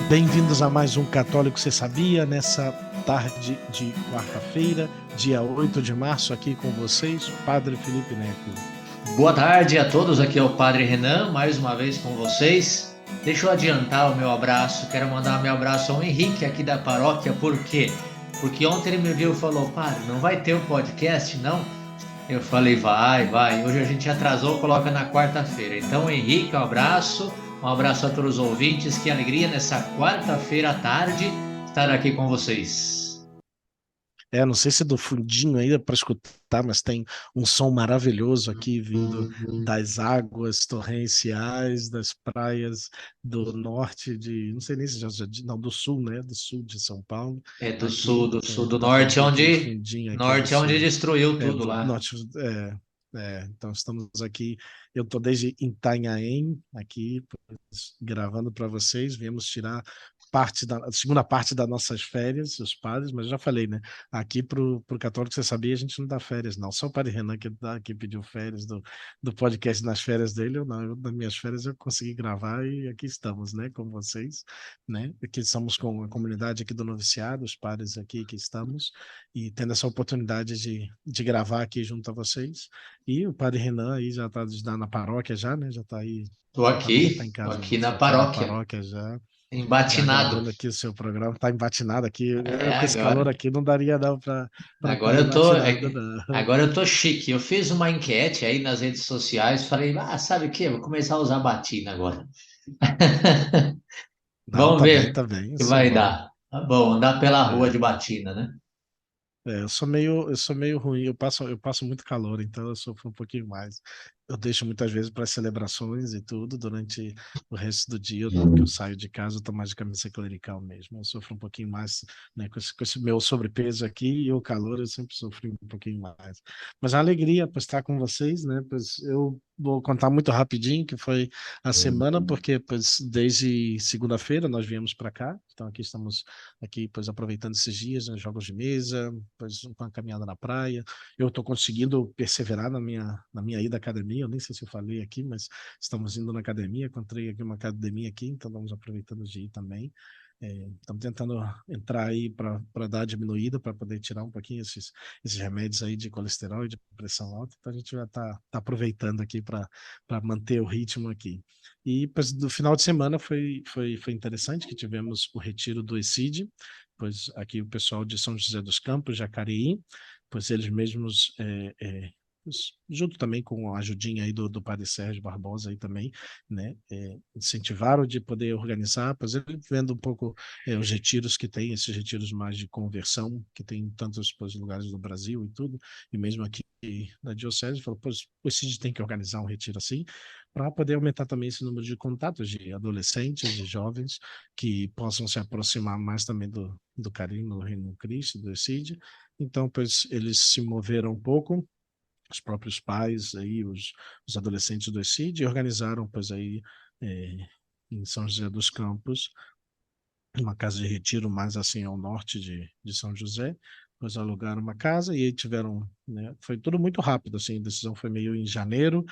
Bem-vindos a mais um Católico Você Sabia, nessa tarde de quarta-feira, dia 8 de março, aqui com vocês, Padre Felipe Neco. Boa tarde a todos, aqui é o Padre Renan, mais uma vez com vocês. Deixa eu adiantar o meu abraço, quero mandar meu abraço ao Henrique aqui da paróquia, por quê? Porque ontem ele me viu e falou, Padre, não vai ter o podcast, não? Eu falei, vai, hoje a gente atrasou, coloca na quarta-feira. Então, Henrique, um abraço a todos os ouvintes, que alegria nessa quarta-feira à tarde estar aqui com vocês. Não sei se é do fundinho ainda para escutar, mas tem um som maravilhoso aqui vindo das águas torrenciais, das praias do norte de, não sei nem se não, do sul, né? Do sul de São Paulo. É do sul, Aqui, do sul, do dá para norte, ouvir aqui o fundinho aqui do norte é onde sul. destruiu É, tudo do lá. norte, então estamos aqui, eu estou desde Itanhaém, aqui, gravando para vocês, viemos tirar a segunda parte das nossas férias, os padres, mas eu já falei, né, aqui pro Católico, você sabia, a gente não dá férias, não, só o Padre Renan que pediu férias do podcast nas férias dele, eu não, nas minhas férias eu consegui gravar e aqui estamos, né, com vocês, né, aqui estamos com a comunidade aqui do noviciado, os padres aqui que estamos, e tendo essa oportunidade de gravar aqui junto a vocês. E o Padre Renan aí já está na paróquia já, né? Já está aí, não tá em Tô casa aqui não, na já está na paróquia, paróquia já embatinado. gravando aqui o seu programa, está embatinado aqui. É, Com esse calor aqui não daria não para estar agora eu tô, embatinado, não. agora eu tô chique. Eu fiz uma enquete aí nas redes sociais, falei, sabe o quê? Vou começar a usar batina agora. Não, Vamos ver tá o bem, que isso é vai bom. dar. Tá bom, andar pela rua É. de batina, né? Eu sou meio ruim, eu passo muito calor, então eu sofro um pouquinho mais. Eu deixo muitas vezes para celebrações e tudo, durante o resto do dia que eu saio de casa, eu tô mais de camisa clerical mesmo. Eu sofro um pouquinho mais, né, com esse meu sobrepeso aqui e o calor, eu sempre sofri um pouquinho mais. Mas é uma alegria pois, estar com vocês, né? Pois eu vou contar muito rapidinho que foi a semana, porque pois, desde segunda-feira nós viemos para cá, então aqui estamos aqui pois aproveitando esses dias, né, jogos de mesa, pois uma caminhada na praia. Eu estou conseguindo perseverar na minha ida à academia. Eu nem sei se eu falei aqui, mas estamos indo na academia. Encontrei aqui uma academia aqui, então estamos aproveitando de ir também. Estamos tentando entrar aí para dar diminuída, para poder tirar um pouquinho esses remédios aí de colesterol e de pressão alta. Então a gente já está aproveitando aqui para manter o ritmo aqui. E pois, do final de semana foi interessante que tivemos o retiro do ECID, pois aqui o pessoal de São José dos Campos, Jacareí, pois eles mesmos, junto também com a ajudinha aí do padre Sérgio Barbosa aí também, né, incentivaram de poder organizar, pois ele vendo um pouco os retiros que tem, esses retiros mais de conversão, que tem em tantos pois, lugares do Brasil e tudo, e mesmo aqui na diocese, falou, pois o CID tem que organizar um retiro assim, para poder aumentar também esse número de contatos de adolescentes, de jovens, que possam se aproximar mais também do carinho no Reino Cristo, do CID. Então, pois, eles se moveram um pouco, os próprios pais, aí, os adolescentes do CID, e organizaram, pois, aí, é, em São José dos Campos, uma casa de retiro mais assim ao norte de São José. Depois alugaram uma casa e aí tiveram, né, foi tudo muito rápido, assim, a decisão foi meio em janeiro,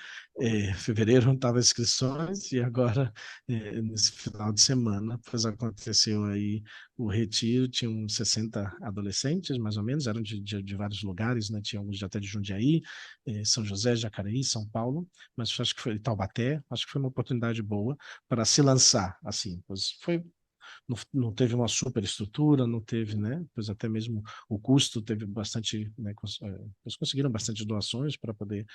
fevereiro não tava inscrições e agora, nesse final de semana, pois aconteceu aí o retiro, tinham 60 adolescentes, mais ou menos, eram de vários lugares, né, tinha alguns até de Jundiaí, São José, Jacareí, São Paulo, mas acho que foi Taubaté, acho que foi uma oportunidade boa para se lançar, assim, pois foi não teve uma super estrutura, não teve, né? Pois até mesmo o custo teve bastante, né? Eles conseguiram bastante doações para poder,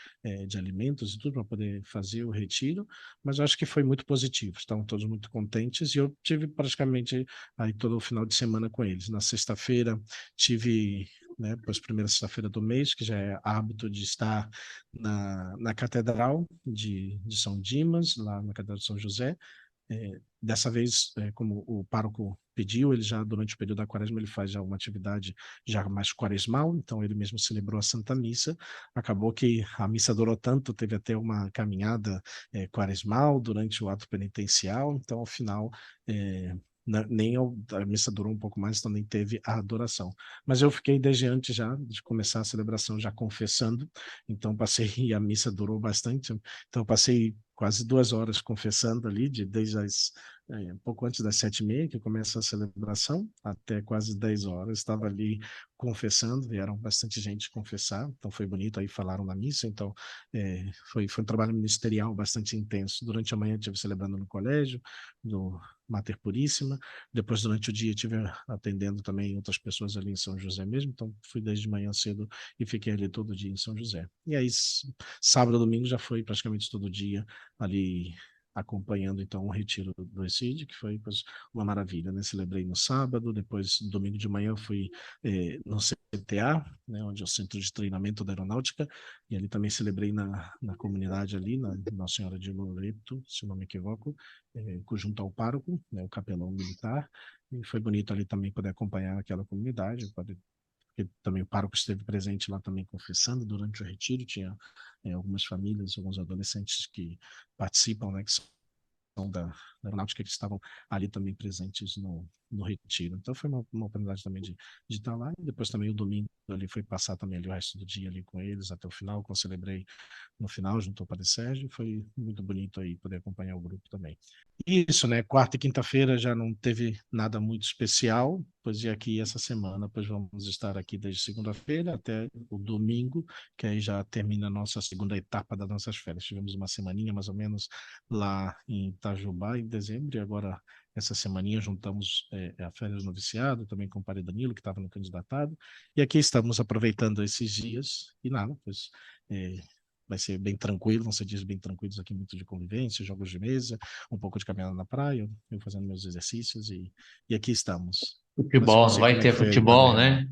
de alimentos e tudo, para poder fazer o retiro, mas eu acho que foi muito positivo, estavam todos muito contentes e eu tive praticamente aí todo o final de semana com eles. Na sexta-feira tive né, pois primeira sexta-feira do mês, que já é hábito de estar na Catedral de São Dimas, lá na Catedral de São José, dessa vez, como o pároco pediu, ele já durante o período da quaresma ele faz já uma atividade já mais quaresmal, então ele mesmo celebrou a Santa Missa. Acabou que a missa durou tanto, teve até uma caminhada quaresmal durante o ato penitencial, então ao final nem a missa durou um pouco mais, então nem teve a adoração. Mas eu fiquei desde antes já de começar a celebração já confessando, então passei e a missa durou bastante, então passei quase 2 horas confessando ali, desde as um pouco antes das 7h30, que começa a celebração, até quase 10 horas. Estava ali confessando, vieram bastante gente confessar, então foi bonito, aí falaram na missa, então foi um trabalho ministerial bastante intenso. Durante a manhã estive celebrando no colégio, no Mater Puríssima, depois durante o dia estive atendendo também outras pessoas ali em São José mesmo, então fui desde manhã cedo e fiquei ali todo dia em São José. E aí sábado e domingo já foi praticamente todo dia ali acompanhando então o retiro do ECID, que foi pois, uma maravilha, né? Celebrei no sábado, depois domingo de manhã fui no CTA, né, onde é o Centro de Treinamento da Aeronáutica, e ali também celebrei na comunidade ali, na Nossa Senhora de Loreto, se não me equivoco, junto ao pároco, né, o capelão militar, e foi bonito ali também poder acompanhar aquela comunidade, porque também o pároco esteve presente lá também confessando durante o retiro, tinha algumas famílias, alguns adolescentes que participam, né, que da aeronáutica que estavam ali também presentes no retiro. Então foi uma oportunidade também de estar lá. E depois também o domingo ali foi passar também ali o resto do dia ali com eles até o final, que eu celebrei no final junto ao Padre Sérgio. Foi muito bonito aí poder acompanhar o grupo também. Isso, né? Quarta e quinta-feira já não teve nada muito especial, pois e aqui essa semana, pois vamos estar aqui desde segunda-feira até o domingo, que aí já termina a nossa segunda etapa das nossas férias. Tivemos uma semaninha mais ou menos lá em Itajubá em dezembro, e agora essa semaninha juntamos a férias do noviciado, também com o Padre Danilo, que estava no candidatado, e aqui estamos aproveitando esses dias, e nada, pois vai ser bem tranquilo, vão ser dias bem tranquilos aqui, muito de convivência, jogos de mesa, um pouco de caminhada na praia, eu fazendo meus exercícios, e aqui estamos. Mas Futebol, não você, vai como é que ter foi aí, Padre futebol, Renan? né?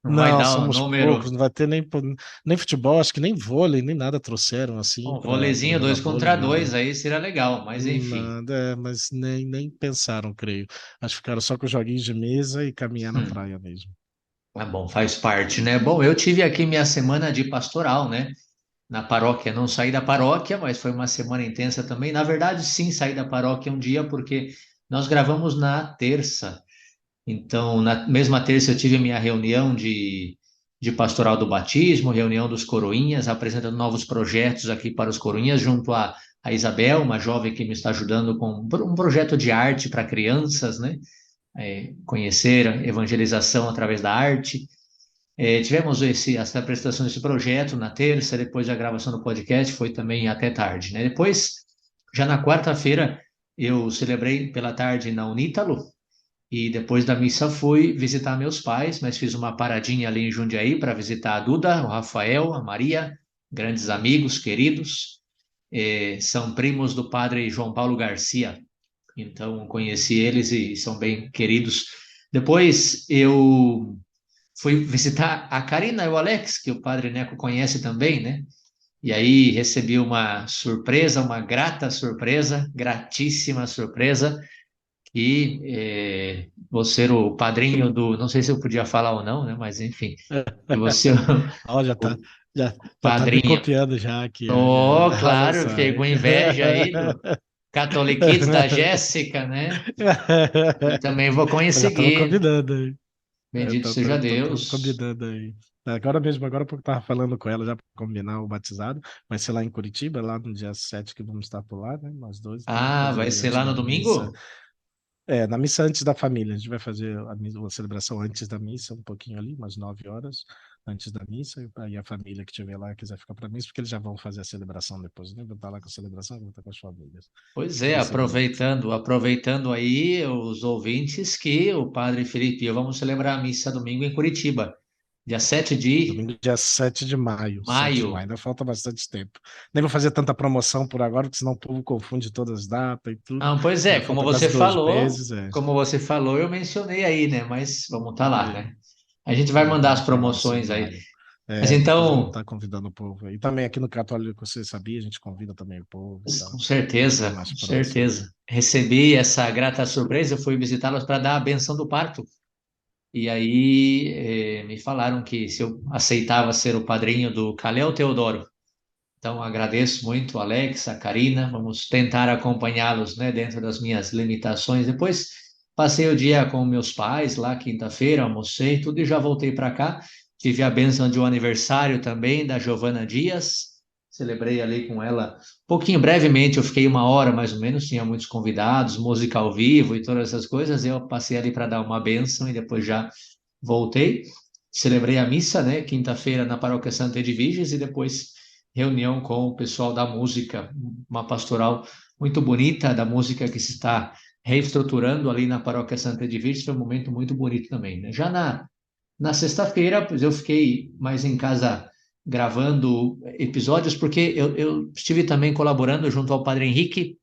Não vai Não, dar o somos poucos, número. não vai ter nem futebol, acho que nem vôlei, nem nada trouxeram assim Um para vôleizinho jogar 2 vôlei, contra 2 nada. aí seria legal, mas enfim. Nada, mas nem pensaram, creio. Acho que ficaram só com joguinhos de mesa e caminhar na Hum, praia mesmo. tá bom, faz parte, né? Bom, eu tive aqui minha semana de pastoral, né? Na paróquia, não saí da paróquia, mas foi uma semana intensa também. Na verdade, sim, saí da paróquia um dia porque nós gravamos na terça. Então, na mesma terça eu tive a minha reunião de pastoral do batismo, reunião dos coroinhas, apresentando novos projetos aqui para os coroinhas, junto a Isabel, uma jovem que me está ajudando com um projeto de arte para crianças, né? Conhecer a evangelização através da arte. Tivemos essa apresentação desse projeto na terça, depois a gravação do podcast foi também até tarde, né? Depois, já na quarta-feira, eu celebrei pela tarde na Unítalo, e depois da missa fui visitar meus pais, mas fiz uma paradinha ali em Jundiaí para visitar a Duda, o Rafael, a Maria, grandes amigos, queridos. São primos do padre João Paulo Garcia, então conheci eles e são bem queridos. Depois eu fui visitar a Karina e o Alex, que o padre Neco conhece também, né? E aí recebi uma surpresa, uma grata surpresa, gratíssima surpresa, e vou ser o padrinho do, não sei se eu podia falar ou não, né? Mas enfim, eu vou ser Ó, o já tá me padrinho. copiando já aqui, ó, Oh, olha claro, eu só. fiquei com inveja aí do Catoliquitos da Jéssica, né? E também vou Eu já estava conseguir. convidando aí. Bendito seja Tô Deus. combinando aí. Agora mesmo, agora porque eu tava falando com ela já para combinar o batizado, vai ser lá em Curitiba, lá no dia 7 que vamos estar por lá, né? Nós dois, então vamos Ah, fazer vai aí ser antes lá no da missa. domingo? Na missa antes da família, a gente vai fazer a celebração antes da missa, um pouquinho ali, umas 9 horas antes da missa, e aí a família que estiver lá quiser ficar para missa, porque eles já vão fazer a celebração depois, né? Vão estar lá com a celebração, vão estar com as famílias. Pois E é, vai ser bonito. aproveitando aí os ouvintes que o Padre Felipe e eu vamos celebrar a missa domingo em Curitiba, dia 7 de Domingo, dia 7 de maio. 7 de maio, maio. ainda falta bastante tempo. Nem vou fazer tanta promoção por agora, porque senão o povo confunde todas as datas e tudo. Ah, pois é, Ainda falta quase 2 meses. como você falou, eu mencionei aí, né? Mas vamos estar lá, É, né? A gente vai mandar as Estamos na missa em promoções aí. maio. Mas Depois vamos então, estar convidando o povo aí. Também aqui no Católico, você sabia, a gente convida também o povo e com tal. Fica certeza, mais com próximo. certeza. Recebi essa grata surpresa, eu fui visitá-los para dar a benção do parto. E aí me falaram que se eu aceitava ser o padrinho do Calel Teodoro. Então agradeço muito, Alex, a Karina. Vamos tentar acompanhá-los, né, dentro das minhas limitações. Depois passei o dia com meus pais lá, quinta-feira, almocei tudo e já voltei para cá. Tive a bênção de um aniversário também da Giovana Dias. celebrei ali com ela, um pouquinho brevemente, eu fiquei 1 hora mais ou menos, tinha muitos convidados, música ao vivo e todas essas coisas, eu passei ali para dar uma bênção e depois já voltei, celebrei a missa, né, quinta-feira na Paróquia Santa Edviges e depois reunião com o pessoal da música, uma pastoral muito bonita da música que se está reestruturando ali na Paróquia Santa Edviges, foi um momento muito bonito também, né? Já na sexta-feira, pois eu fiquei mais em casa gravando episódios, porque eu estive também colaborando junto ao Padre Henrique,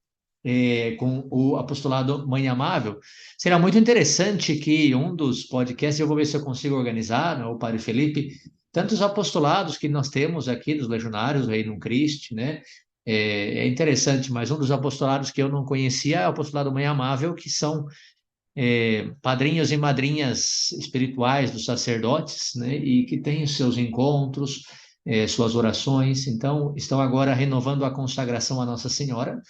com o apostolado Mãe Amável. Será muito interessante que um dos podcasts, eu vou ver se eu consigo organizar, né, o Padre Felipe, tantos apostolados que nós temos aqui dos Legionários, Reino Christi, né? É interessante, mas um dos apostolados que eu não conhecia é o apostolado Mãe Amável, que são padrinhos e madrinhas espirituais dos sacerdotes, né, e que têm os seus encontros, suas orações. Então, estão agora renovando a consagração à Nossa Senhora,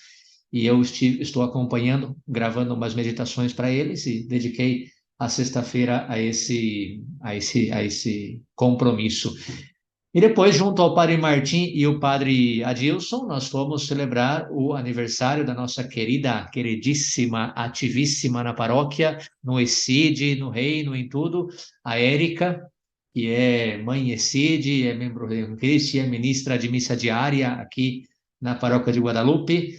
e eu estou acompanhando, gravando umas meditações para eles, e dediquei a sexta-feira a esse compromisso. E depois, junto ao Padre Martim e o Padre Adilson, nós fomos celebrar o aniversário da nossa querida, queridíssima, ativíssima na paróquia, no ECID, no Reino, em tudo, a Érica, que é mãe ECID, é membro do Reino Cristo, é ministra de missa diária aqui na paróquia de Guadalupe.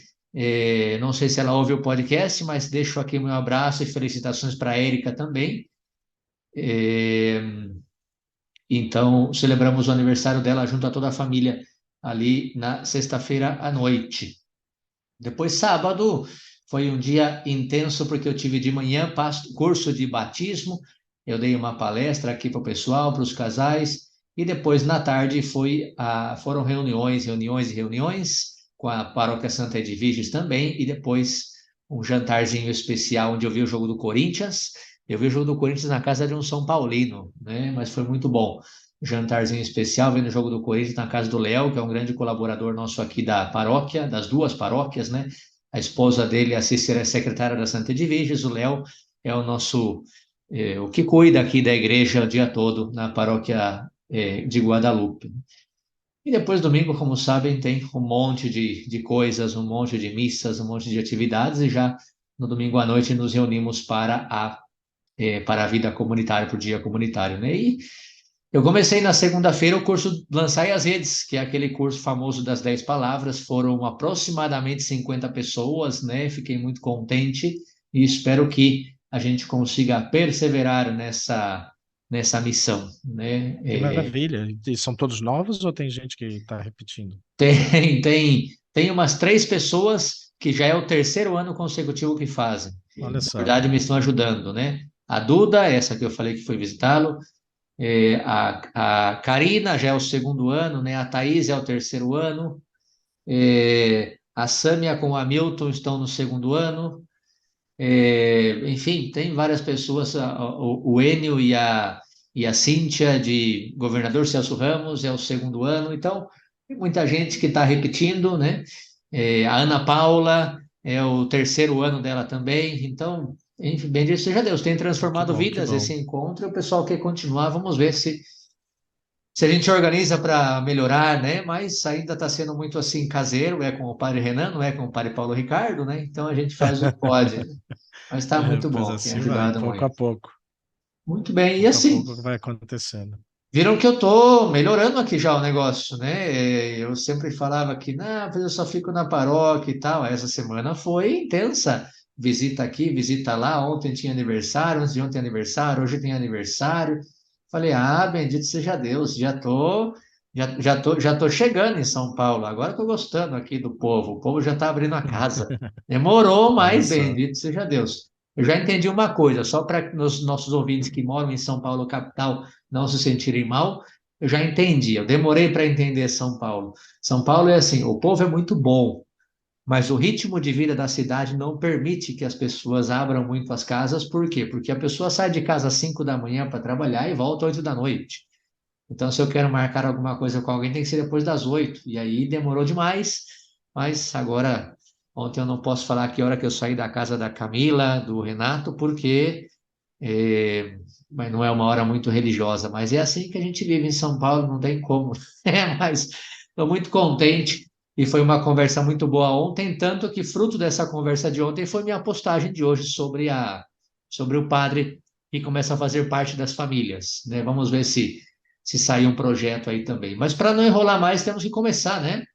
Não sei se ela ouve o podcast, mas deixo aqui meu abraço e felicitações para a Érica também. É, então, celebramos o aniversário dela junto a toda a família ali na sexta-feira à noite. Depois, sábado, foi um dia intenso porque eu tive de manhã curso de batismo, eu dei uma palestra aqui para o pessoal, para os casais, e depois, na tarde, foram reuniões, reuniões e reuniões, com a Paróquia Santa Edviges também, e depois um jantarzinho especial onde eu vi o jogo do Corinthians. Eu vi o jogo do Corinthians na casa de um São Paulino, né? Mas foi muito bom. Jantarzinho especial, vendo o jogo do Corinthians na casa do Léo, que é um grande colaborador nosso aqui da paróquia, das duas paróquias, né? A esposa dele, a Cícera, é secretária da Santa Edviges, o Léo é o nosso, o que cuida aqui da igreja o dia todo na paróquia, de Guadalupe. E depois, domingo, como sabem, tem um monte de coisas, um monte de missas, um monte de atividades, e já no domingo à noite nos reunimos para a vida comunitária, para o dia comunitário, né? E eu comecei na segunda-feira o curso Lançai as Redes, que é aquele curso famoso das 10 palavras. Foram aproximadamente 50 pessoas, né? Fiquei muito contente e espero que a gente consiga perseverar nessa missão, né? Que maravilha. E são todos novos ou tem gente que está repetindo? Tem umas 3 pessoas que já é o terceiro ano consecutivo que fazem. Olha Na só. verdade, me estão ajudando, né? A Duda, essa que eu falei que foi visitá-lo, a Karina já é o segundo ano, né? A Thaís é o terceiro ano, a Sâmia com o Hamilton estão no segundo ano, enfim, tem várias pessoas, o Enio e a Cíntia, de Governador Celso Ramos, é o segundo ano, então tem muita gente que está repetindo, né? A Ana Paula é o terceiro ano dela também, então, enfim, bendito seja Deus, tem Que transformado bom, que vidas bom. esse encontro, e o pessoal quer continuar, vamos ver se a gente organiza para melhorar, né? Mas ainda está sendo muito assim caseiro, é com o Padre Renan, não é com o Padre Paulo Ricardo, né? Então a gente faz o que pode. Mas está muito Pois bom, tem assim vai, ajudado pouco a muito. pouco. Muito bem, e Pouco a assim, pouco vai acontecendo. viram que eu estou melhorando aqui já o negócio, né? Eu sempre falava que, não, mas eu só fico na paróquia e tal. Essa semana foi intensa. Visita aqui, visita lá. Ontem tinha aniversário, antes de ontem aniversário, hoje tem aniversário. Falei, bendito seja Deus, já tô chegando em São Paulo. Agora estou gostando aqui do povo. O povo já está abrindo a casa. Demorou, Olha mas só. bendito seja Deus. Eu já entendi uma coisa, só para os nossos ouvintes que moram em São Paulo, capital, não se sentirem mal, eu já entendi. Eu demorei para entender São Paulo. São Paulo é assim, o povo é muito bom, mas o ritmo de vida da cidade não permite que as pessoas abram muito as casas. Por quê? Porque a pessoa sai de casa às 5 da manhã para trabalhar e volta às 8 da noite. Então, se eu quero marcar alguma coisa com alguém, tem que ser depois das 8. E aí demorou demais, mas agora, ontem eu não posso falar que hora que eu saí da casa da Camila, do Renato, porque mas não é uma hora muito religiosa, mas é assim que a gente vive em São Paulo, não tem como. Mas Estou muito contente e foi uma conversa muito boa ontem, tanto que fruto dessa conversa de ontem foi minha postagem de hoje sobre o padre que começa a fazer parte das famílias, né? Vamos ver se sai um projeto aí também. Mas para não enrolar mais, temos que começar, né?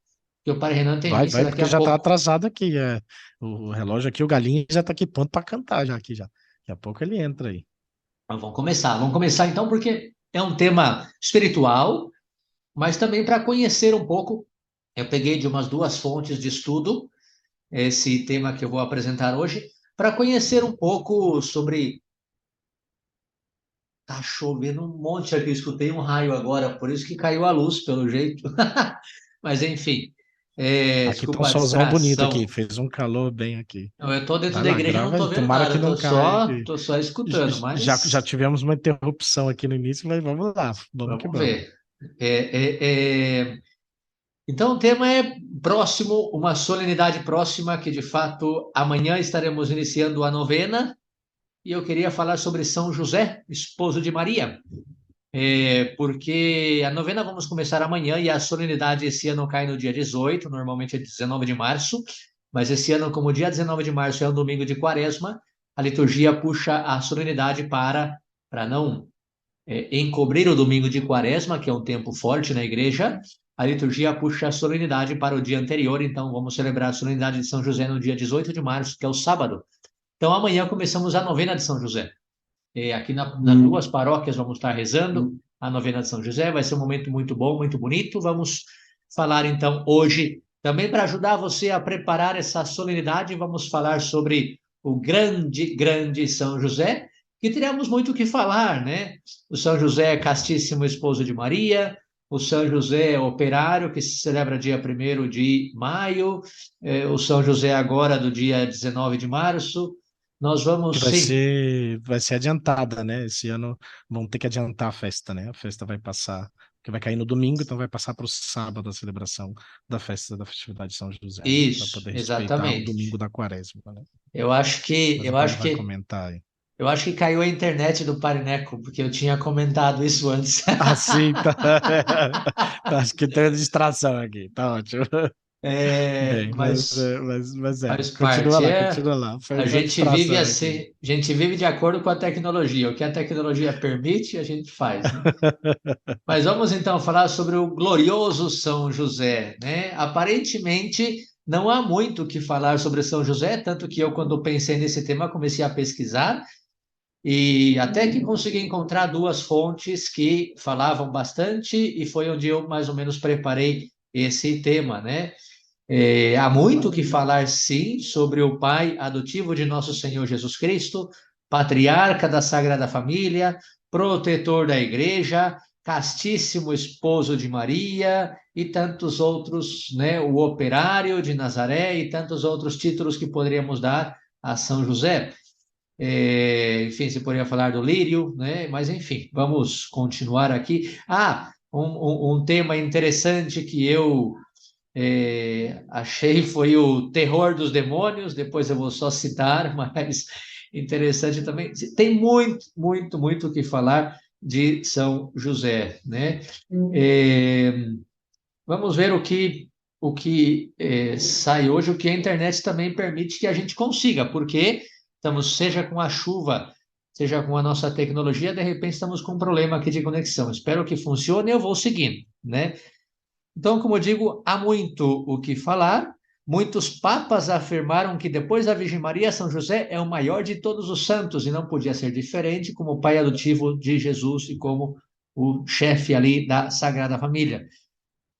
Porque o Padre Renan tem Vai, missa vai, daqui porque a já tá pouco. atrasado aqui. O relógio aqui, o galinho já tá aqui pronto para cantar já aqui já. Daqui a pouco ele entra aí. Mas vamos começar. Vamos começar então, porque é um tema espiritual, mas também para conhecer um pouco. Eu peguei de umas duas fontes de estudo esse tema que eu vou apresentar hoje, para conhecer um pouco sobre. Tá chovendo um monte aqui, escutei um raio agora, por isso que caiu a luz, pelo jeito. Mas enfim, Aqui tá um desculpa a solzão bonito aqui, distração. fez um calor bem aqui. Eu estou dentro Vai da lá, igreja, e não grava estou aí. vendo Tomara nada, que não caia aqui. tô só escutando, Já mas tivemos uma interrupção aqui no início, mas vamos lá, vamos que vamos vamos. ver. Então, o tema é próximo, uma solenidade próxima, que de fato amanhã estaremos iniciando a novena, e eu queria falar sobre São José, esposo de Maria, porque a novena vamos começar amanhã e a solenidade esse ano cai no dia 18, normalmente é 19 de março, mas esse ano, como o dia 19 de março é um domingo de quaresma, a liturgia puxa a solenidade para não encobrir o domingo de quaresma, que é um tempo forte na igreja. A liturgia puxa a solenidade para o dia anterior, então vamos celebrar a solenidade de São José no dia 18 de março, que é o sábado. Então amanhã começamos a novena de São José. Aqui nas duas paróquias vamos estar rezando a novena de São José, vai ser um momento muito bom, muito bonito. Vamos falar então hoje, também para ajudar você a preparar essa solenidade, vamos falar sobre o grande, grande São José, que teremos muito o que falar, né? O São José castíssimo esposo de Maria, o São José operário, que se celebra dia 1º de maio, o São José agora do dia 19 de março. Nós Que vamos, sim. vai ser adiantada, né? Esse ano vão ter que adiantar a festa, né? A festa vai passar, que vai cair no domingo, então vai passar para o sábado a celebração da festa da festividade de São José, né? Para Isso, poder respeitar o exatamente. domingo da quaresma, né? Eu acho que, Mas o eu padre acho vai que, comentar aí. eu acho que caiu a internet do Parineco, porque eu tinha comentado isso antes. Assim, tá. Acho que tem uma distração aqui, tá ótimo. É, Bem, mas faz parte. Continua lá. Foi A uma gente vive distração aqui. assim, a gente vive de acordo com a tecnologia. O que a tecnologia permite, a gente faz, né? Mas vamos então falar sobre o glorioso São José, né? Aparentemente não há muito o que falar sobre São José, tanto que eu, quando pensei nesse tema, comecei a pesquisar. E até que consegui encontrar duas fontes que falavam bastante, e foi onde eu mais ou menos preparei esse tema, né? Há muito que falar, sim, sobre o pai adotivo de nosso Senhor Jesus Cristo, patriarca da Sagrada Família, protetor da Igreja, castíssimo esposo de Maria e tantos outros, né? O operário de Nazaré e tantos outros títulos que poderíamos dar a São José. Enfim, se poderia falar do lírio, né? Mas enfim, vamos continuar aqui. Um tema interessante que eu achei foi o terror dos demônios. Depois eu vou só citar, mas interessante também. Tem muito, muito, muito o que falar de São José, né? É, vamos ver o que sai hoje, o que a internet também permite que a gente consiga, porque estamos, seja com a chuva, seja com a nossa tecnologia, de repente estamos com um problema aqui de conexão. Espero que funcione e eu vou seguindo, né? Então, como eu digo, há muito o que falar. Muitos papas afirmaram que depois da Virgem Maria, São José é o maior de todos os santos e não podia ser diferente, como pai adotivo de Jesus e como o chefe ali da Sagrada Família.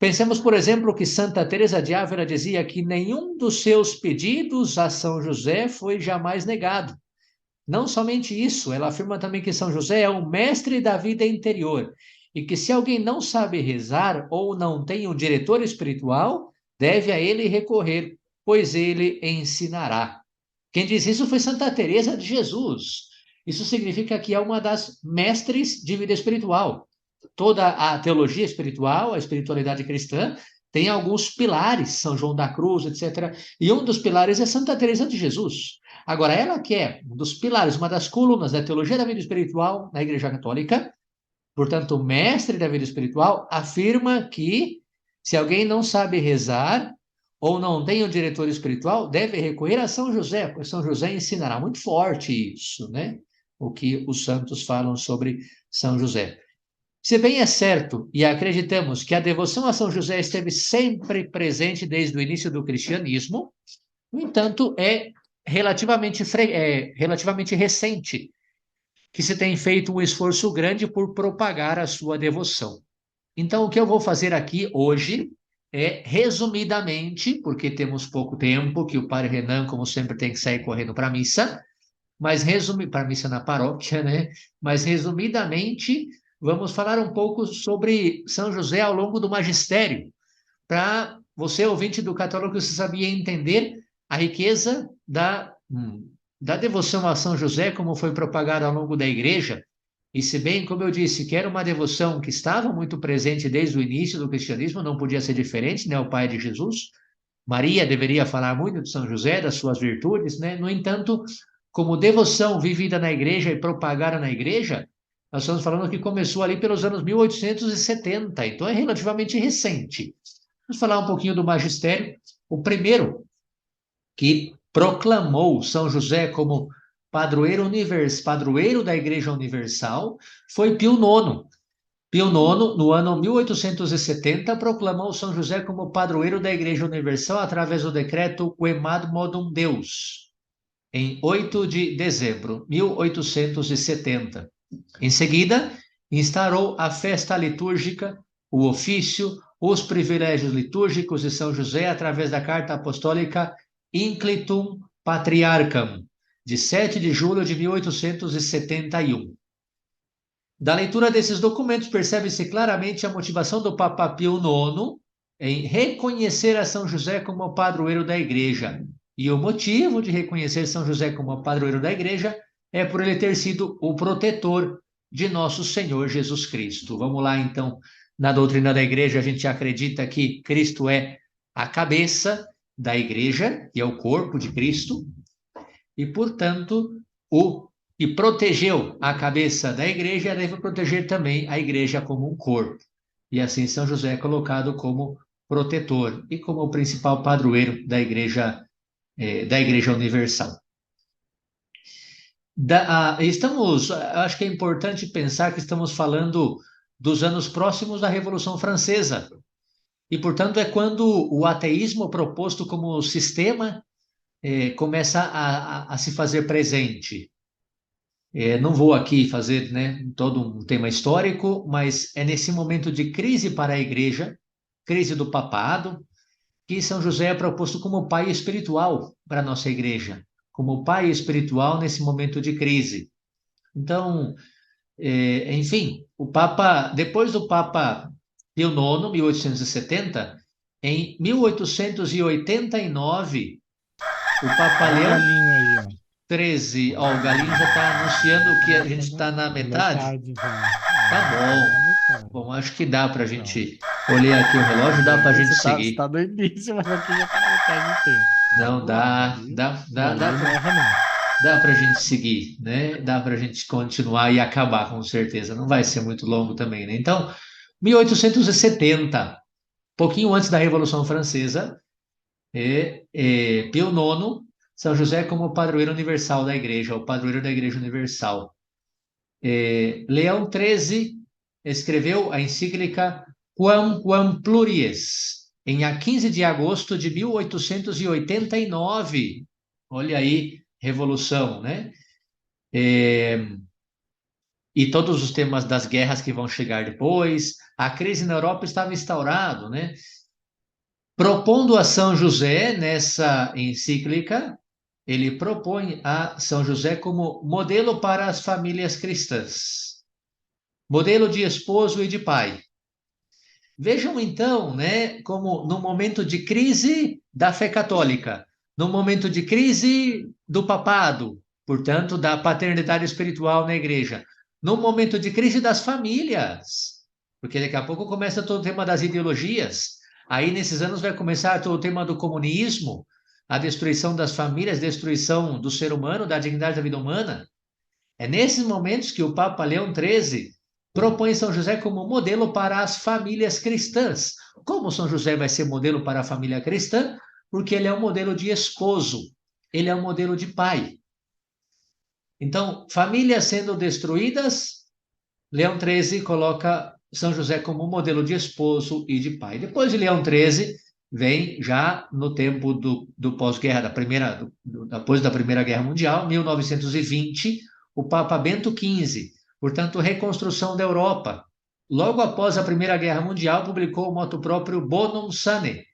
Pensemos, por exemplo, que Santa Teresa de Ávila dizia que nenhum dos seus pedidos a São José foi jamais negado. Não somente isso, ela afirma também que São José é o mestre da vida interior e que se alguém não sabe rezar ou não tem um diretor espiritual, deve a ele recorrer, pois ele ensinará. Quem diz isso foi Santa Teresa de Jesus. Isso significa que é uma das mestres de vida espiritual. Toda a teologia espiritual, a espiritualidade cristã, tem alguns pilares, São João da Cruz, etc. E um dos pilares é Santa Teresa de Jesus. Agora, ela que é um dos pilares, uma das colunas da teologia da vida espiritual na Igreja Católica, portanto, mestre da vida espiritual, afirma que Se alguém não sabe rezar ou não tem um diretor espiritual, deve recorrer a São José, pois São José ensinará muito forte isso, né? O que os santos falam sobre São José. Se bem é certo e acreditamos que a devoção a São José esteve sempre presente desde o início do cristianismo, no entanto, relativamente recente que se tem feito um esforço grande por propagar a sua devoção. Então, o que eu vou fazer aqui hoje é, resumidamente, porque temos pouco tempo, que o Padre Renan, como sempre, tem que sair correndo para a missa, para a missa na paróquia, né? Mas, resumidamente, vamos falar um pouco sobre São José ao longo do magistério, para você, ouvinte do Católico, você sabia entender a riqueza da devoção a São José, como foi propagada ao longo da igreja. E se bem, como eu disse, que era uma devoção que estava muito presente desde o início do cristianismo, não podia ser diferente, né? O pai de Jesus. Maria deveria falar muito de São José, das suas virtudes, né? No entanto, como devoção vivida na igreja e propagada na igreja, nós estamos falando que começou ali pelos anos 1870, então é relativamente recente. Vamos falar um pouquinho do magistério. O primeiro que proclamou São José como padroeiro da Igreja Universal foi Pio IX. Pio IX, no ano 1870, proclamou São José como padroeiro da Igreja Universal através do decreto Quemad Modum Deus, em 8 de dezembro de 1870. Em seguida, instaurou a festa litúrgica, o ofício, os privilégios litúrgicos de São José através da carta apostólica Inclitum Patriarcham, de 7 de julho de 1871. Da leitura desses documentos, percebe-se claramente a motivação do Papa Pio IX em reconhecer a São José como padroeiro da Igreja. E o motivo de reconhecer São José como padroeiro da Igreja é por ele ter sido o protetor de nosso Senhor Jesus Cristo. Vamos lá, então. Na doutrina da Igreja, a gente acredita que Cristo é a cabeça da Igreja, e é o corpo de Cristo, e, portanto, o que protegeu a cabeça da igreja deve proteger também a igreja como um corpo. E assim São José é colocado como protetor e como o principal padroeiro da igreja universal. Acho que é importante pensar que estamos falando dos anos próximos da Revolução Francesa. E, portanto, é quando o ateísmo proposto como sistema começa a se fazer presente. Não vou aqui fazer, né, todo um tema histórico, mas é nesse momento de crise para a igreja, crise do papado, que São José é proposto como pai espiritual para a nossa igreja, como pai espiritual nesse momento de crise. Então, enfim, depois do Papa Pio IX, 1870, em 1889, o Papa Olha o Leão galinho aí, ó. 13. Ó, o Galinho já está anunciando que a gente está na metade. Metade já. Tá bom. Na metade. Bom, acho que dá para a Então, gente olhar aqui o relógio, dá para a gente você seguir. tá no início, mas aqui já tá na metade do tempo. Não, Vamos lá, galinho não erra não. dá para a gente seguir, né? Dá para a gente continuar e acabar, com certeza. Não vai ser muito longo também, né? Então, 1870, pouquinho antes da Revolução Francesa, Pio IX, São José como padroeiro universal da igreja, o padroeiro da Igreja Universal. Leão XIII escreveu a encíclica Quam Pluries, em 15 de agosto de 1889. Olha aí, revolução, né? E todos os temas das guerras que vão chegar depois, a crise na Europa estava instaurado, né? Propondo a São José nessa encíclica, ele propõe a São José como modelo para as famílias cristãs, modelo de esposo e de pai. Vejam então, né, como no momento de crise da fé católica, no momento de crise do papado, portanto, da paternidade espiritual na igreja, no momento de crise das famílias, porque daqui a pouco começa todo o tema das ideologias, aí nesses anos vai começar todo o tema do comunismo, a destruição das famílias, destruição do ser humano, da dignidade da vida humana. É nesses momentos que o Papa Leão XIII propõe São José como modelo para as famílias cristãs. Como São José vai ser modelo para a família cristã? Porque ele é um modelo de esposo, ele é um modelo de pai. Então, famílias sendo destruídas, Leão XIII coloca São José como modelo de esposo e de pai. Depois de Leão XIII, vem já no tempo do pós-guerra, depois da Primeira Guerra Mundial, 1920, o Papa Bento XV, portanto, reconstrução da Europa. Logo após a Primeira Guerra Mundial, publicou o motu próprio Bonum Sane,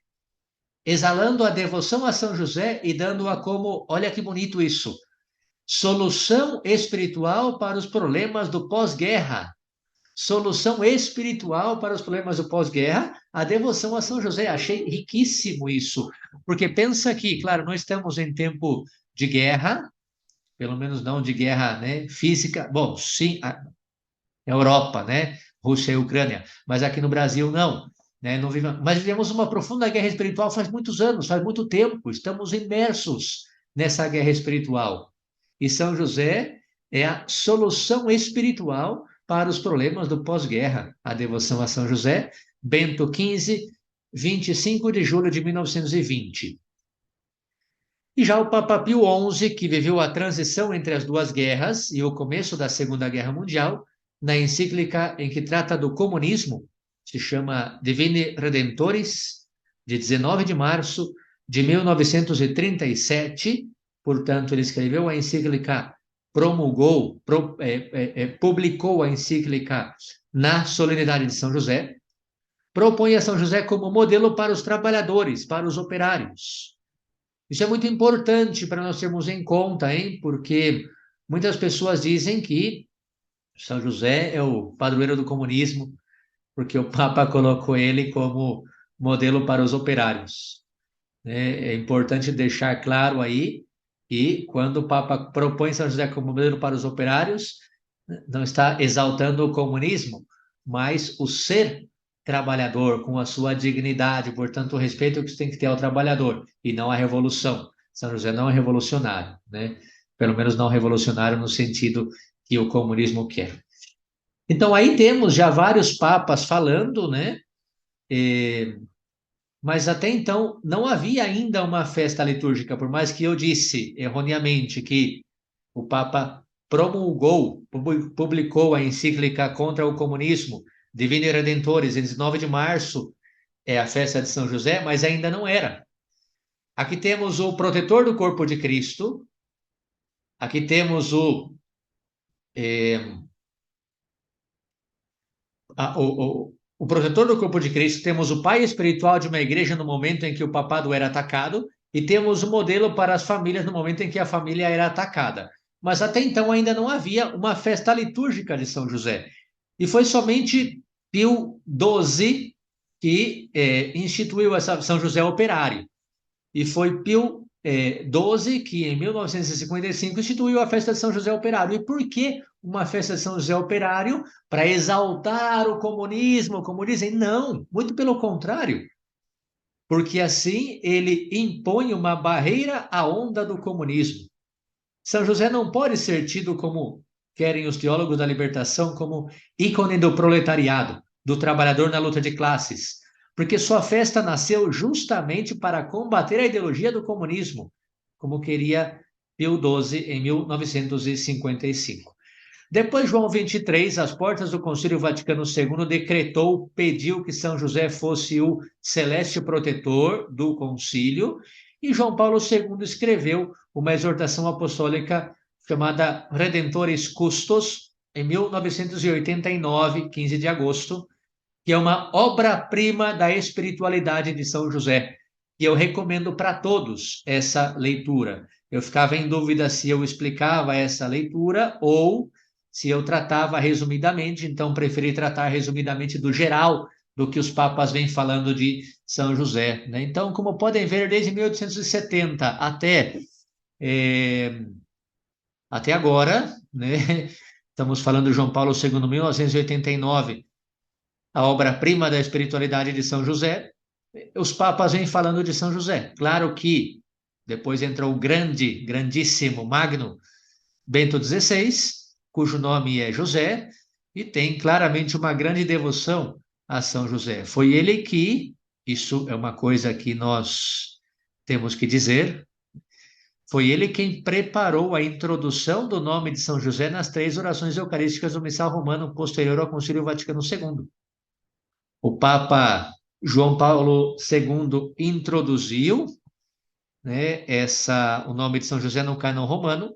exalando a devoção a São José e dando-a como, olha que bonito isso, solução espiritual para os problemas do pós-guerra. Solução espiritual para os problemas do pós-guerra, a devoção a São José. Achei riquíssimo isso, porque pensa que, claro, não estamos em tempo de guerra, pelo menos não de guerra, né, física. Bom, sim, a Europa, né, Rússia e Ucrânia, mas aqui no Brasil não. Né, não vive... Mas vivemos uma profunda guerra espiritual faz muitos anos, faz muito tempo, estamos imersos nessa guerra espiritual. E São José é a solução espiritual para os problemas do pós-guerra. A devoção a São José, Bento XV, 25 de julho de 1920. E já o Papa Pio XI, que viveu a transição entre as duas guerras e o começo da Segunda Guerra Mundial, na encíclica em que trata do comunismo, se chama Divini Redemptoris, de 19 de março de 1937, portanto, ele escreveu a encíclica, publicou a encíclica na solenidade de São José, propõe a São José como modelo para os trabalhadores, para os operários. Isso é muito importante para nós termos em conta, hein? Porque muitas pessoas dizem que São José é o padroeiro do comunismo, porque o Papa colocou ele como modelo para os operários. É importante deixar claro aí que quando o Papa propõe São José como modelo para os operários, não está exaltando o comunismo, mas o ser trabalhador com a sua dignidade, portanto, o respeito que tem que ter ao trabalhador e não a revolução. São José não é revolucionário, né? Pelo menos não revolucionário no sentido que o comunismo quer. Então, aí temos já vários papas falando, né? Mas até então não havia ainda uma festa litúrgica, por mais que eu disse erroneamente que o Papa publicou a encíclica contra o comunismo, Divini Redemptoris, em 19 de março, é a festa de São José, mas ainda não era. Aqui temos o protetor do corpo de Cristo, aqui temos o protetor do corpo de Cristo, temos o pai espiritual de uma igreja no momento em que o papado era atacado, e temos o modelo para as famílias no momento em que a família era atacada. Mas até então ainda não havia uma festa litúrgica de São José. E foi somente Pio XII que instituiu essa São José operário. E foi Pio XII que, em 1955, instituiu a festa de São José Operário. E por que uma festa de São José Operário? Para exaltar o comunismo, como dizem? Não, muito pelo contrário. Porque assim ele impõe uma barreira à onda do comunismo. São José não pode ser tido como querem os teólogos da libertação, como ícone do proletariado, do trabalhador na luta de classes, porque sua festa nasceu justamente para combater a ideologia do comunismo, como queria Pio XII em 1955. Depois, João XXIII, às portas do Concílio Vaticano II, pediu que São José fosse o celeste protetor do concílio, e João Paulo II escreveu uma exortação apostólica chamada Redemptoris Custos, em 1989, 15 de agosto, que é uma obra-prima da espiritualidade de São José, e eu recomendo para todos essa leitura. Eu ficava em dúvida se eu explicava essa leitura ou se eu tratava resumidamente, então preferi tratar resumidamente do geral do que os papas vêm falando de São José. Né? Então, como podem ver, desde 1870 até agora, né? Estamos falando de João Paulo II, 1989, a obra-prima da espiritualidade de São José, os papas vêm falando de São José. Claro que depois entrou o grandíssimo, magno Bento XVI, cujo nome é José, e tem claramente uma grande devoção a São José. Foi ele que, isso é uma coisa que nós temos que dizer, foi ele quem preparou a introdução do nome de São José nas três orações eucarísticas do Missal Romano posterior ao Concílio Vaticano II. O Papa João Paulo II introduziu, né, o nome de São José no cânon romano.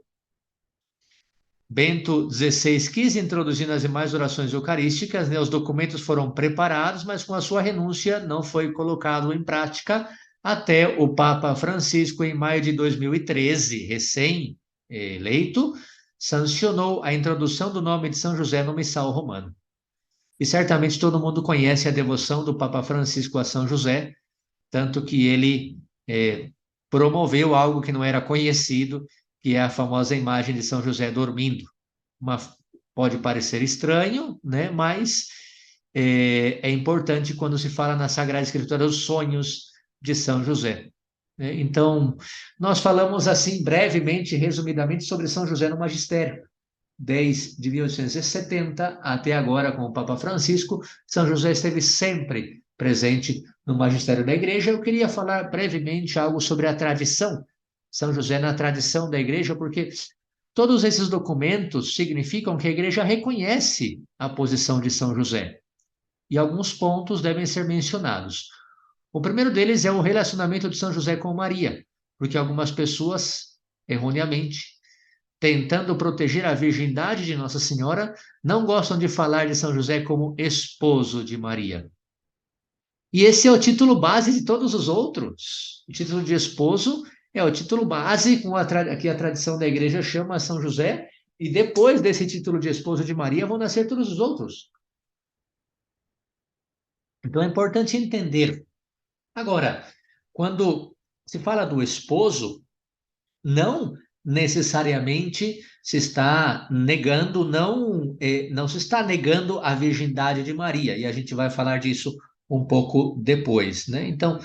Bento XVI quis introduzir nas demais orações eucarísticas, né, os documentos foram preparados, mas com a sua renúncia não foi colocado em prática até o Papa Francisco, em maio de 2013, recém-eleito, sancionou a introdução do nome de São José no Missal Romano. E certamente todo mundo conhece a devoção do Papa Francisco a São José, tanto que ele promoveu algo que não era conhecido, que é a famosa imagem de São José dormindo. Pode parecer estranho, né? Mas é importante quando se fala na Sagrada Escritura os sonhos de São José, né? Então, nós falamos assim brevemente, resumidamente, sobre São José no Magistério. Desde 1870 até agora, com o Papa Francisco, São José esteve sempre presente no magistério da Igreja. Eu queria falar brevemente algo sobre a tradição, São José na tradição da Igreja, porque todos esses documentos significam que a Igreja reconhece a posição de São José. E alguns pontos devem ser mencionados. O primeiro deles é o relacionamento de São José com Maria, porque algumas pessoas, erroneamente, tentando proteger a virgindade de Nossa Senhora, não gostam de falar de São José como esposo de Maria. E esse é o título base de todos os outros. O título de esposo é o título base que a tradição da igreja chama São José, e depois desse título de esposo de Maria vão nascer todos os outros. Então é importante entender. Agora, quando se fala do esposo, não necessariamente se está negando, não se está negando a virgindade de Maria, e a gente vai falar disso um pouco depois, né? Então,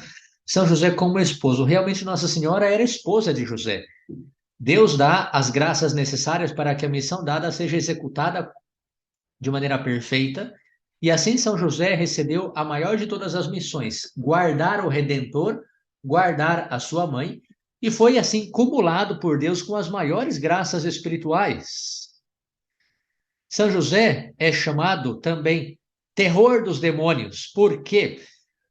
São José como esposo, realmente Nossa Senhora era esposa de José. Deus dá as graças necessárias para que a missão dada seja executada de maneira perfeita, e assim São José recebeu a maior de todas as missões, guardar o Redentor, guardar a sua mãe, e foi assim cumulado por Deus com as maiores graças espirituais. São José é chamado também terror dos demônios. Por quê?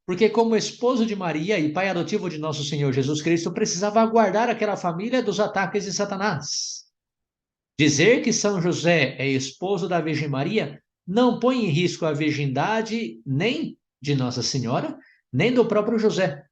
Porque como esposo de Maria e pai adotivo de nosso Senhor Jesus Cristo, precisava guardar aquela família dos ataques de Satanás. Dizer que São José é esposo da Virgem Maria não põe em risco a virgindade nem de Nossa Senhora, nem do próprio José.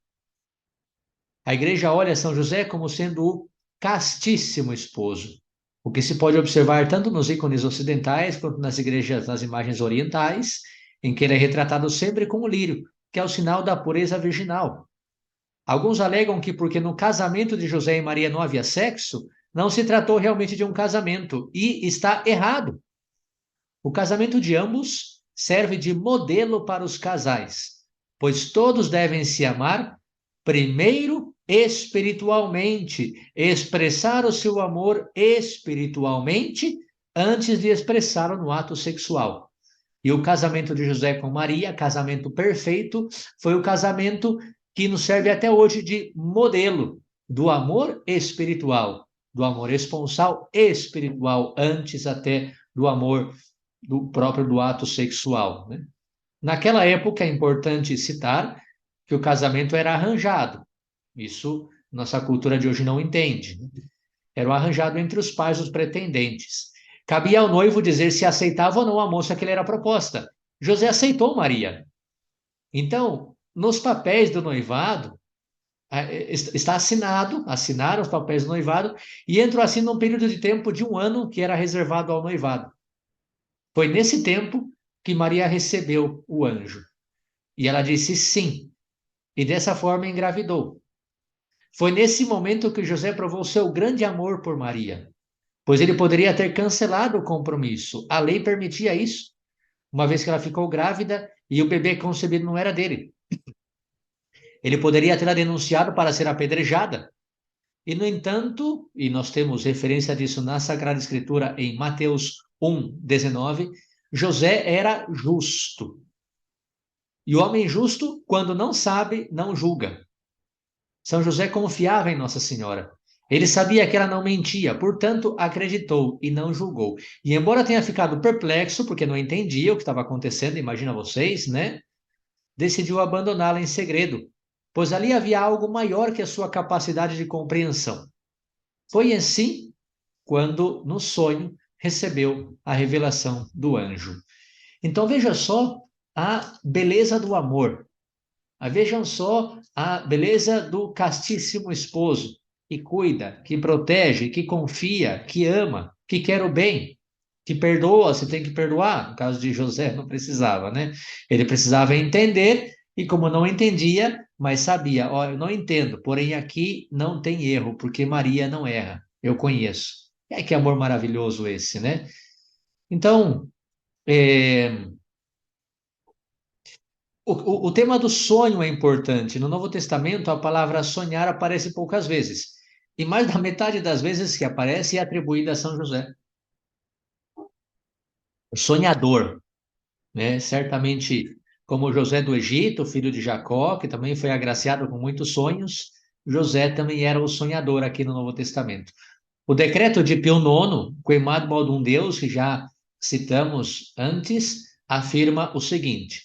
A igreja olha São José como sendo o castíssimo esposo, o que se pode observar tanto nos ícones ocidentais quanto nas igrejas, nas imagens orientais, em que ele é retratado sempre com o lírio, que é o sinal da pureza virginal. Alguns alegam que porque no casamento de José e Maria não havia sexo, não se tratou realmente de um casamento, e está errado. O casamento de ambos serve de modelo para os casais, pois todos devem se amar primeiro espiritualmente, expressar o seu amor espiritualmente antes de expressá-lo no ato sexual. E o casamento de José com Maria, casamento perfeito, foi o casamento que nos serve até hoje de modelo do amor espiritual, do amor esponsal espiritual, antes até do amor do ato sexual, né? Naquela época é importante citar que o casamento era arranjado. Isso nossa cultura de hoje não entende, né? Era arranjado entre os pais dos pretendentes. Cabia ao noivo dizer se aceitava ou não a moça que lhe era proposta. José aceitou Maria. Então, nos papéis do noivado, está assinaram os papéis do noivado, e entrou assim num período de tempo de 1 ano que era reservado ao noivado. Foi nesse tempo que Maria recebeu o anjo. E ela disse sim. E dessa forma engravidou. Foi nesse momento que José provou seu grande amor por Maria, pois ele poderia ter cancelado o compromisso. A lei permitia isso, uma vez que ela ficou grávida e o bebê concebido não era dele. Ele poderia tê-la denunciado para ser apedrejada. E, no entanto, e nós temos referência disso na Sagrada Escritura em Mateus 1:19, José era justo. E o homem justo, quando não sabe, não julga. São José confiava em Nossa Senhora. Ele sabia que ela não mentia, portanto, acreditou e não julgou. E embora tenha ficado perplexo, porque não entendia o que estava acontecendo, imagina vocês, né? Decidiu abandoná-la em segredo, pois ali havia algo maior que a sua capacidade de compreensão. Foi assim quando, no sonho, recebeu a revelação do anjo. Então veja só a beleza do amor. Vejam só a beleza do castíssimo esposo, que cuida, que protege, que confia, que ama, que quer o bem, que perdoa, se tem que perdoar. No caso de José, não precisava, né? Ele precisava entender, e como não entendia, mas sabia, ó, eu não entendo, porém aqui não tem erro, porque Maria não erra, eu conheço. Que amor maravilhoso esse, né? Então, é, o tema do sonho é importante. No Novo Testamento, a palavra sonhar aparece poucas vezes. E mais da metade das vezes que aparece é atribuída a São José. O sonhador, né? Certamente, como José do Egito, filho de Jacó, que também foi agraciado com muitos sonhos, José também era o sonhador aqui no Novo Testamento. O decreto de Pio IX, Queimado Modum Deus, que já citamos antes, afirma o seguinte: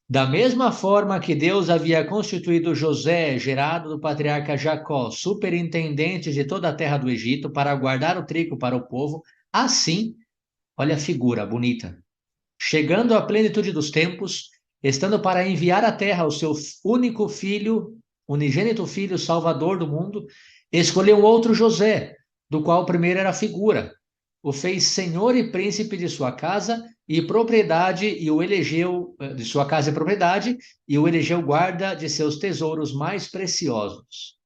da mesma forma que Deus havia constituído José, gerado do patriarca Jacó, superintendente de toda a terra do Egito, para guardar o trigo para o povo, assim, olha a figura bonita, chegando à plenitude dos tempos, estando para enviar à terra o seu único filho, unigênito filho, salvador do mundo, escolheu outro José, do qual o primeiro era figura, o fez senhor e príncipe de sua casa e propriedade, e o elegeu de sua casa e propriedade, e o elegeu guarda de seus tesouros mais preciosos.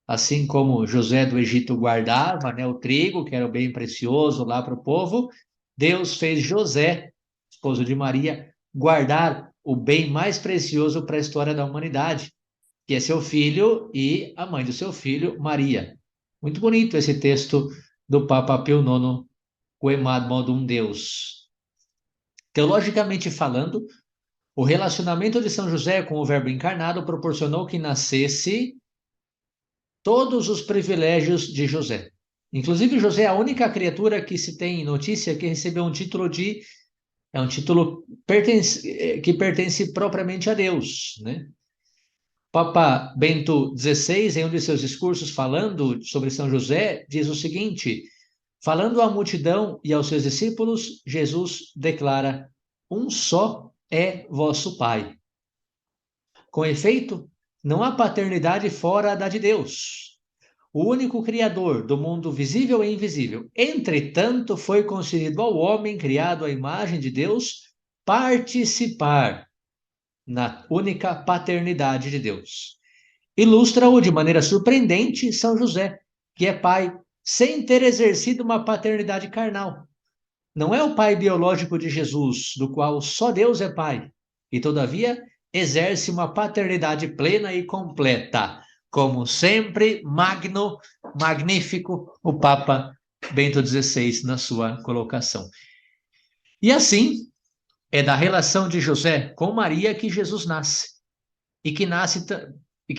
Assim como José do Egito guardava, né, o trigo, que era o bem precioso lá para o povo, Deus fez José, esposo de Maria, guardar o bem mais precioso para a história da humanidade, que é seu filho e a mãe do seu filho, Maria. Muito bonito esse texto do Papa Pio IX, Queimad Modum Deus. Teologicamente falando, o relacionamento de São José com o Verbo encarnado proporcionou que nascesse todos os privilégios de José. Inclusive, José é a única criatura que se tem notícia que recebeu um título de... É um título que pertence propriamente a Deus, né? Papa Bento XVI, em um de seus discursos falando sobre São José, diz o seguinte: falando à multidão e aos seus discípulos, Jesus declara: um só é vosso Pai. Com efeito, não há paternidade fora da de Deus, o único Criador do mundo visível e invisível. Entretanto, foi concedido ao homem criado à imagem de Deus participar na única paternidade de Deus. Ilustra-o de maneira surpreendente São José, que é pai sem ter exercido uma paternidade carnal. Não é o pai biológico de Jesus, do qual só Deus é pai, e todavia exerce uma paternidade plena e completa, como sempre magnífico, o Papa Bento XVI na sua colocação. E assim, é da relação de José com Maria que Jesus nasce, e que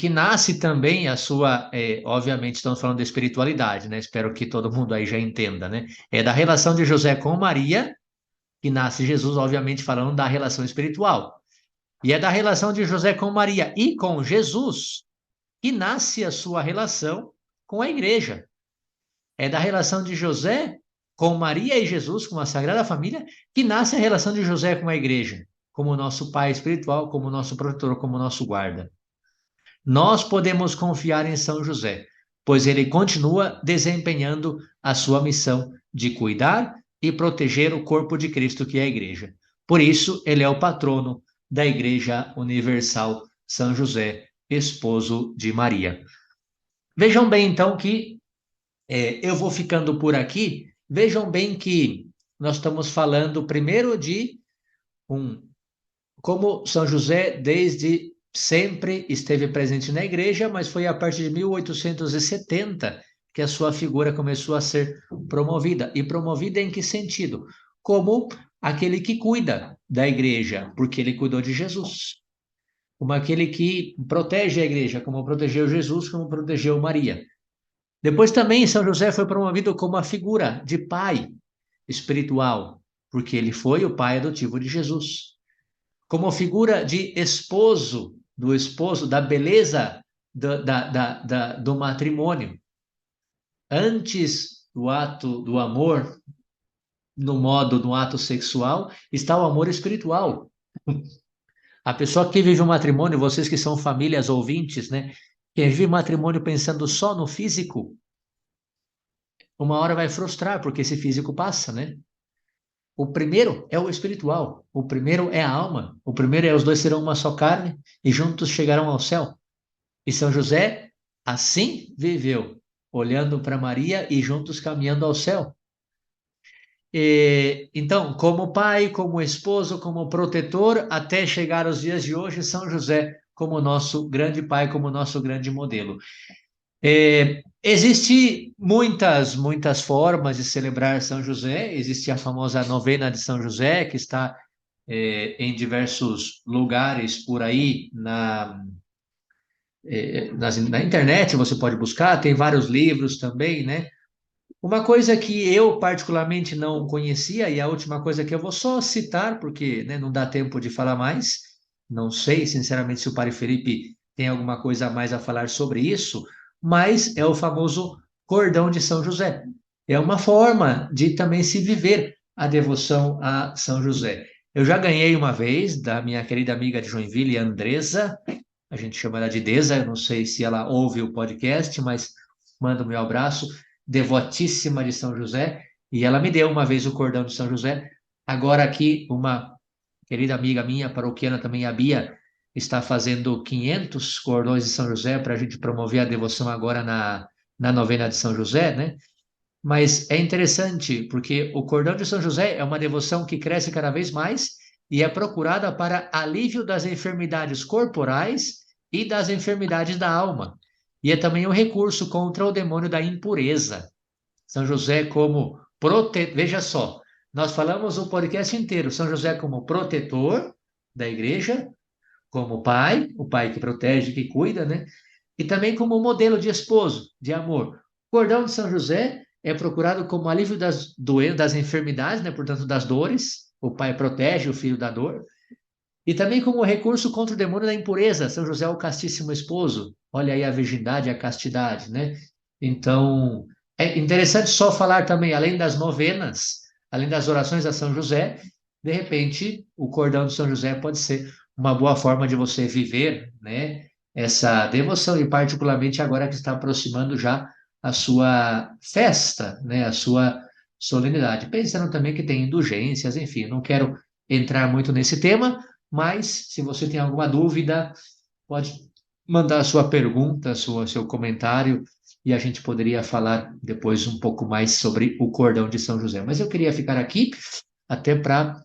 nasce também a sua, obviamente estamos falando de espiritualidade, né? Espero que todo mundo aí já entenda, né? É da relação de José com Maria que nasce Jesus, obviamente falando da relação espiritual. E é da relação de José com Maria e com Jesus que nasce a sua relação com a igreja. É da relação de José com Maria e Jesus, com a Sagrada Família, que nasce a relação de José com a igreja, como nosso pai espiritual, como nosso protetor, como nosso guarda. Nós podemos confiar em São José, pois ele continua desempenhando a sua missão de cuidar e proteger o corpo de Cristo, que é a igreja. Por isso, ele é o patrono da Igreja Universal, São José, esposo de Maria. Vejam bem, então, que eu vou ficando por aqui. Vejam bem que nós estamos falando primeiro de como São José, desde sempre esteve presente na igreja, mas foi a partir de 1870 que a sua figura começou a ser promovida. E promovida em que sentido? Como aquele que cuida da igreja, porque ele cuidou de Jesus. Como aquele que protege a igreja, como protegeu Jesus, como protegeu Maria. Depois também São José foi promovido como a figura de pai espiritual, porque ele foi o pai adotivo de Jesus. Como figura de esposo, do esposo, da beleza do matrimônio. Antes do ato do amor, no ato sexual, está o amor espiritual. A pessoa que vive um matrimônio, vocês que são famílias ouvintes, né? Quem vive matrimônio pensando só no físico, uma hora vai frustrar, porque esse físico passa, né? O primeiro é o espiritual, o primeiro é a alma, o primeiro é os dois serão uma só carne e juntos chegarão ao céu. E São José assim viveu, olhando para Maria e juntos caminhando ao céu. Então, como pai, como esposo, como protetor, até chegar aos dias de hoje, São José como nosso grande pai, como nosso grande modelo. Existe muitas formas de celebrar São José. Existe a famosa novena de São José, que está em diversos lugares por aí na internet, você pode buscar, tem vários livros também, né? Uma coisa que eu particularmente não conhecia, e a última coisa que eu vou só citar, porque né, não dá tempo de falar mais, não sei, sinceramente, se o Padre Felipe tem alguma coisa a mais a falar sobre isso, mas é o famoso cordão de São José. É uma forma de também se viver a devoção a São José. Eu já ganhei uma vez da minha querida amiga de Joinville, Andresa, a gente chama ela de Deza, eu não sei se ela ouve o podcast, mas manda o meu abraço, devotíssima de São José, e ela me deu uma vez o cordão de São José. Agora aqui, uma querida amiga minha, paroquiana também, a Bia, está fazendo 500 cordões de São José para a gente promover a devoção agora na novena de São José, né? Mas é interessante, porque o cordão de São José é uma devoção que cresce cada vez mais e é procurada para alívio das enfermidades corporais e das enfermidades da alma. E é também um recurso contra o demônio da impureza. São José como protetor. Veja só, nós falamos o podcast inteiro. São José como protetor da igreja, como pai, o pai que protege, que cuida, né? E também como modelo de esposo, de amor. O cordão de São José é procurado como alívio das doenças, das enfermidades, né? Portanto, das dores. O pai protege o filho da dor. E também como recurso contra o demônio da impureza. São José é o castíssimo esposo. Olha aí a virgindade e a castidade, né? Então, é interessante só falar também, além das novenas, além das orações a São José, de repente, o cordão de São José pode ser uma boa forma de você viver, né? Essa devoção, e particularmente agora que está aproximando já a sua festa, né? A sua solenidade. Pensando também que tem indulgências, enfim, não quero entrar muito nesse tema, mas se você tem alguma dúvida, pode mandar a sua pergunta, seu comentário, e a gente poderia falar depois um pouco mais sobre o cordão de São José. Mas eu queria ficar aqui até para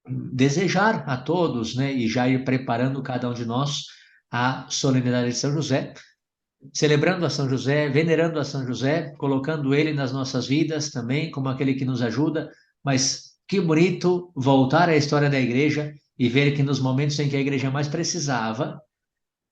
desejar a todos, né, e já ir preparando cada um de nós a solenidade de São José, celebrando a São José, venerando a São José, colocando ele nas nossas vidas também como aquele que nos ajuda, mas que bonito voltar à história da igreja e ver que nos momentos em que a igreja mais precisava,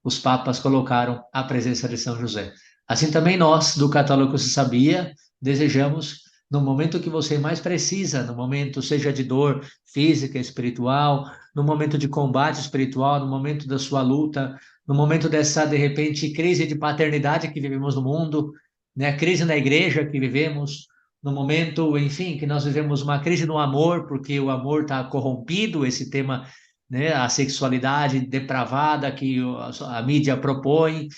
os papas colocaram a presença de São José. Assim também nós, do Católico Se Sabia, desejamos, no momento que você mais precisa, no momento seja de dor física, espiritual, no momento de combate espiritual, no momento da sua luta, no momento dessa, de repente, crise de paternidade que vivemos no mundo, né? A crise na igreja que vivemos, no momento, enfim, que nós vivemos uma crise no amor, porque o amor está corrompido, esse tema, né, a sexualidade depravada que a mídia propõe,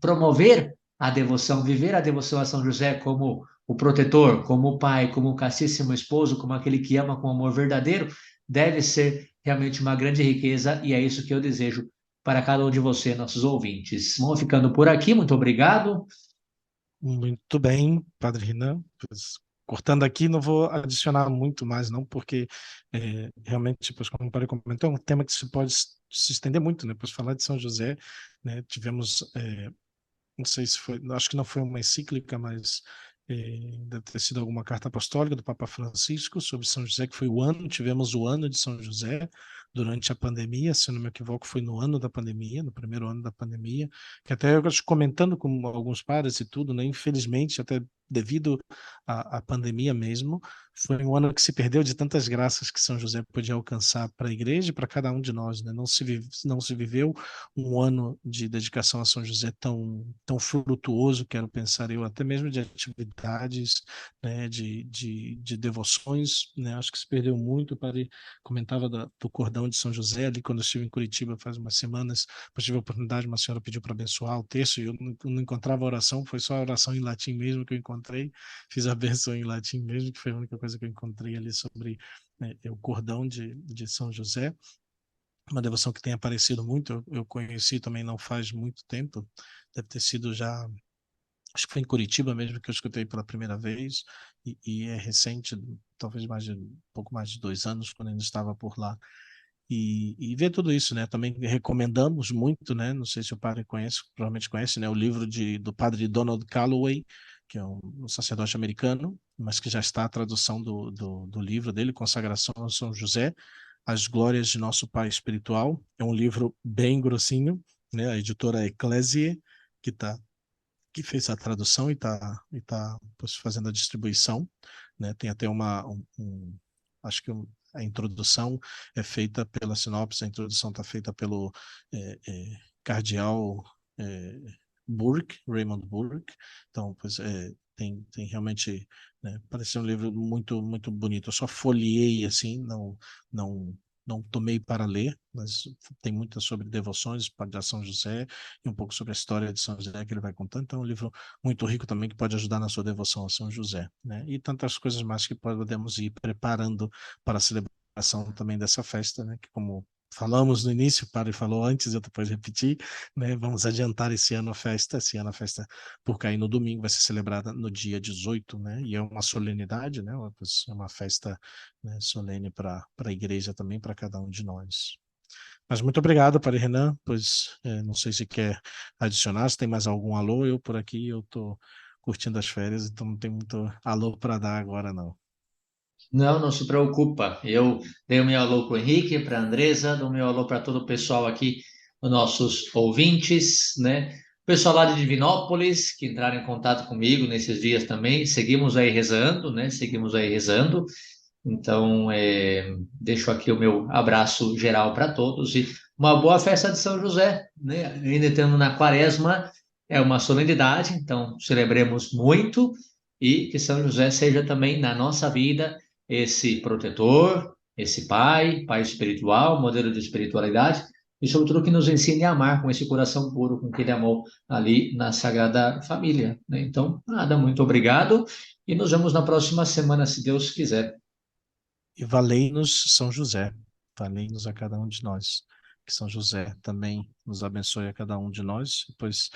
promover a devoção, viver a devoção a São José como o protetor, como o pai, como o castíssimo esposo, como aquele que ama com amor verdadeiro, deve ser realmente uma grande riqueza e é isso que eu desejo para cada um de vocês, nossos ouvintes. Vamos ficando por aqui, muito obrigado. Muito bem, Padre Renan. Pois, cortando aqui, não vou adicionar muito mais, não, porque realmente, pois, como o Padre comentou, é um tema que se pode se estender muito, né? Pois falar de São José, né? Tivemos, não sei se foi, acho que não foi uma encíclica, mas Deve ter sido alguma carta apostólica do Papa Francisco sobre São José, que foi o ano, tivemos o ano de São José durante a pandemia, se não me equivoco, foi no ano da pandemia, no primeiro ano da pandemia, que até eu acho, comentando com alguns padres e tudo, né, infelizmente, até devido à pandemia mesmo, foi um ano que se perdeu de tantas graças que São José podia alcançar para a igreja e para cada um de nós, né? Não se viveu um ano de dedicação a São José tão frutuoso, quero pensar eu, até mesmo de atividades, né, de devoções, né? Acho que se perdeu muito. O padre comentava do cordão de São José, ali quando eu estive em Curitiba faz umas semanas, eu tive a oportunidade, uma senhora pediu para abençoar o texto, e eu não encontrava a oração, foi só a oração em latim mesmo que eu encontrei, fiz a bênção em latim mesmo, que foi a única coisa que eu encontrei ali sobre, né, o cordão de São José. Uma devoção que tem aparecido muito, eu conheci também não faz muito tempo, deve ter sido já, acho que foi em Curitiba mesmo que eu escutei pela primeira vez, e é recente, talvez um pouco mais de 2 anos, quando ainda estava por lá. E ver tudo isso, né? Também recomendamos muito, né? Não sei se o padre conhece, provavelmente conhece, né? O livro do padre Donald Calloway, que é um sacerdote americano, mas que já está a tradução do livro dele, Consagração a São José, As Glórias de Nosso Pai Espiritual. É um livro bem grossinho, né? A editora Ecclesiae, que que fez a tradução e tá pois, fazendo a distribuição, né? Tem até acho que a introdução é feita pela sinopse, a introdução está feita pelo cardeal é, Burke, Raymond Burke. Então, pois tem realmente, né, parece um livro muito muito bonito. Eu só folheei assim, não não tomei para ler, mas tem muito sobre devoções de São José e um pouco sobre a história de São José que ele vai contando. Então, é um livro muito rico também que pode ajudar na sua devoção a São José, né? E tantas coisas mais que podemos ir preparando para a celebração também dessa festa, né? Que como falamos no início, o padre falou antes, eu depois repeti, né? Vamos adiantar esse ano a festa. Esse ano a festa, por cair no domingo, vai ser celebrada no dia 18, né? E é uma solenidade, né? É uma festa, né, solene para a igreja também, para cada um de nós. Mas muito obrigado, Padre Renan, pois não sei se quer adicionar, se tem mais algum alô, eu por aqui, eu estou curtindo as férias, então não tem muito alô para dar agora, não. Não, não se preocupa. Eu dei o meu alô para o Henrique, para a Andresa, dou o meu alô para todo o pessoal aqui, os nossos ouvintes, né? O pessoal lá de Divinópolis, que entraram em contato comigo nesses dias também. Seguimos aí rezando, né? Seguimos aí rezando. Então, deixo aqui o meu abraço geral para todos e uma boa festa de São José, né? Ainda estando na quaresma, é uma solenidade, então celebremos muito e que São José seja também na nossa vida esse protetor, esse pai espiritual, modelo de espiritualidade e, sobretudo, que nos ensine a amar com esse coração puro com que ele amou ali na Sagrada Família, né? Então, nada, muito obrigado e nos vemos na próxima semana, se Deus quiser. E valei-nos São José, valei-nos a cada um de nós. Que São José também nos abençoe a cada um de nós. Pois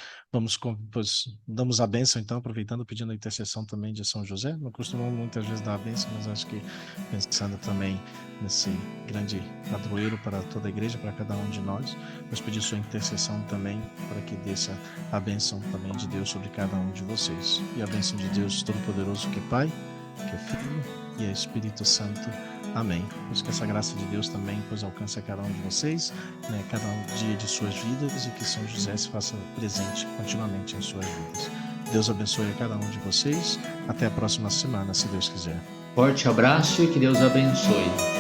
pois damos a bênção, então, aproveitando, pedindo a intercessão também de São José. Não costumamos muitas vezes dar a bênção, mas acho que pensando também nesse grande padroeiro para toda a igreja, para cada um de nós, mas pedir sua intercessão também para que desça a bênção também de Deus sobre cada um de vocês. E a bênção de Deus Todo-Poderoso, que é Pai, que é Filho e é Espírito Santo. Amém. Pois que essa graça de Deus também pois alcance a cada um de vocês, né, cada dia de suas vidas, e que São José se faça presente continuamente em suas vidas. Deus abençoe a cada um de vocês. Até a próxima semana, se Deus quiser. Forte abraço e que Deus abençoe.